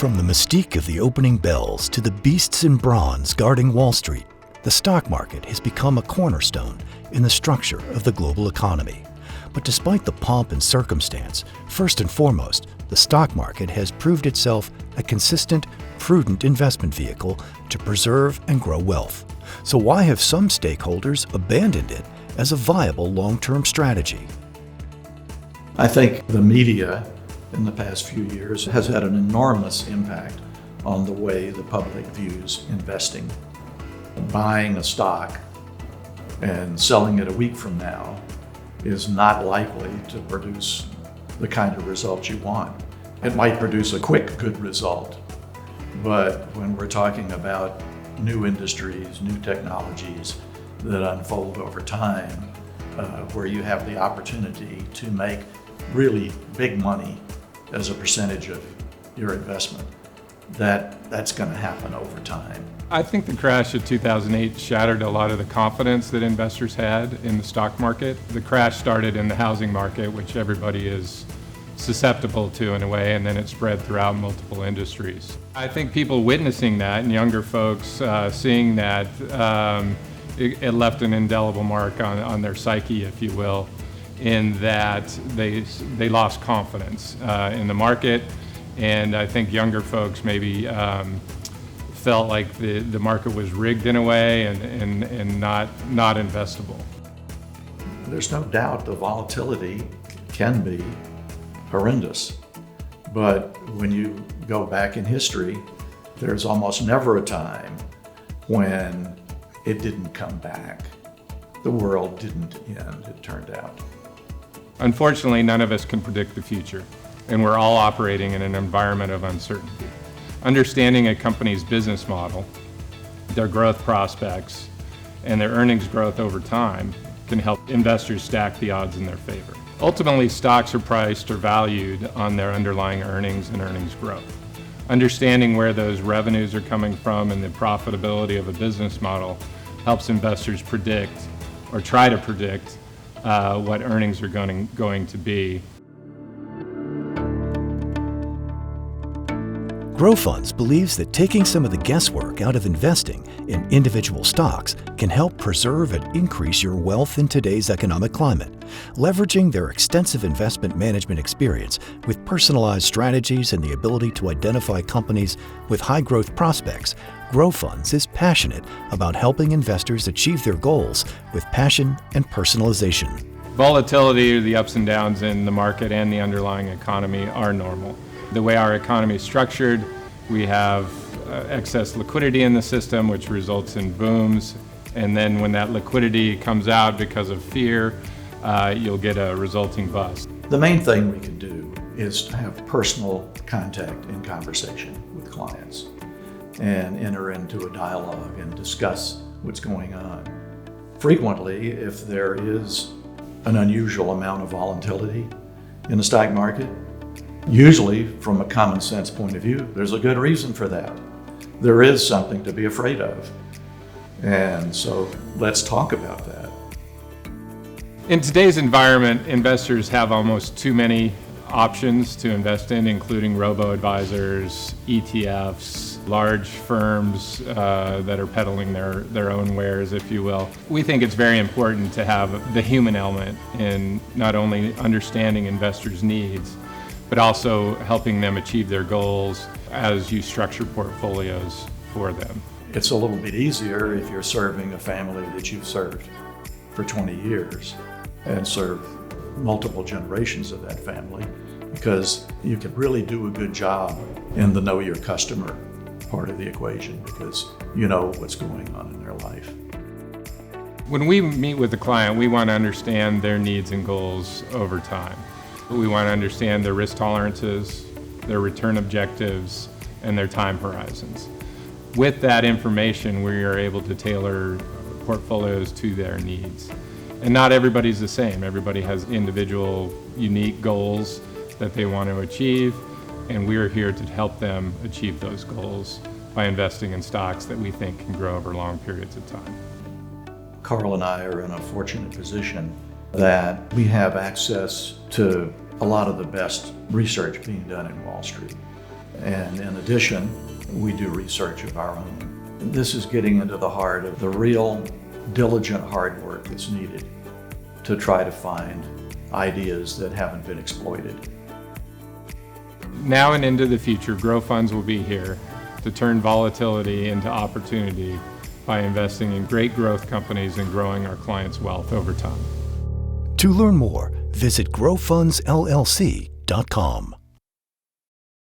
From the mystique of the opening bells to the beasts in bronze guarding Wall Street, the stock market has become a cornerstone in the structure of the global economy. But despite the pomp and circumstance, first and foremost, the stock market has proved itself a consistent, prudent investment vehicle to preserve and grow wealth. So why have some stakeholders abandoned it as a viable long-term strategy? I think the media in the past few years has had an enormous impact on the way the public views investing. Buying a stock and selling it a week from now is not likely to produce the kind of results you want. It might produce a quick, good result, but when we're talking about new industries, new technologies that unfold over time, where you have the opportunity to make really big money as a percentage of your investment, that's going to happen over time. I think the crash of 2008 shattered a lot of the confidence that investors had in the stock market. The crash started in the housing market, which everybody is susceptible to in a way, and then it spread throughout multiple industries. I think people witnessing that and younger folks seeing that, it left an indelible mark on their psyche, if you will, in that they lost confidence in the market, and I think younger folks maybe felt like the market was rigged in a way and not investable. There's no doubt the volatility can be horrendous, but when you go back in history, there's almost never a time when it didn't come back. The world didn't end, it turned out. Unfortunately, none of us can predict the future, and we're all operating in an environment of uncertainty. Understanding a company's business model, their growth prospects, and their earnings growth over time can help investors stack the odds in their favor. Ultimately, stocks are priced or valued on their underlying earnings and earnings growth. Understanding where those revenues are coming from and the profitability of a business model helps investors predict or try to predict what earnings are going to be. Grow Funds believes that taking some of the guesswork out of investing in individual stocks can help preserve and increase your wealth in today's economic climate. Leveraging their extensive investment management experience with personalized strategies and the ability to identify companies with high growth prospects, Grow Funds is passionate about helping investors achieve their goals with passion and personalization. Volatility, the ups and downs in the market and the underlying economy are normal. The way our economy is structured, we have excess liquidity in the system, which results in booms. And then when that liquidity comes out because of fear, you'll get a resulting bust. The main thing we can do is to have personal contact and conversation with clients and enter into a dialogue and discuss what's going on. Frequently, if there is an unusual amount of volatility in the stock market, usually, from a common sense point of view, there's a good reason for that. There is something to be afraid of. And so let's talk about that. In today's environment, investors have almost too many options to invest in, including robo-advisors, ETFs, large firms that are peddling their own wares, if you will. We think it's very important to have the human element in not only understanding investors' needs, but also helping them achieve their goals as you structure portfolios for them. It's a little bit easier if you're serving a family that you've served for 20 years and serve multiple generations of that family, because you can really do a good job in the know your customer part of the equation, because you know what's going on in their life. When we meet with the client, we want to understand their needs and goals over time. We want to understand their risk tolerances, their return objectives, and their time horizons. With that information, we are able to tailor portfolios to their needs. And not everybody's the same. Everybody has individual, unique goals that they want to achieve, and we are here to help them achieve those goals by investing in stocks that we think can grow over long periods of time. Carl and I are in a fortunate position that we have access to a lot of the best research being done in Wall Street. And in addition, we do research of our own. This is getting into the heart of the real diligent hard work that's needed to try to find ideas that haven't been exploited. Now and into the future, Grow Funds will be here to turn volatility into opportunity by investing in great growth companies and growing our clients' wealth over time. To learn more, visit growfundsllc.com.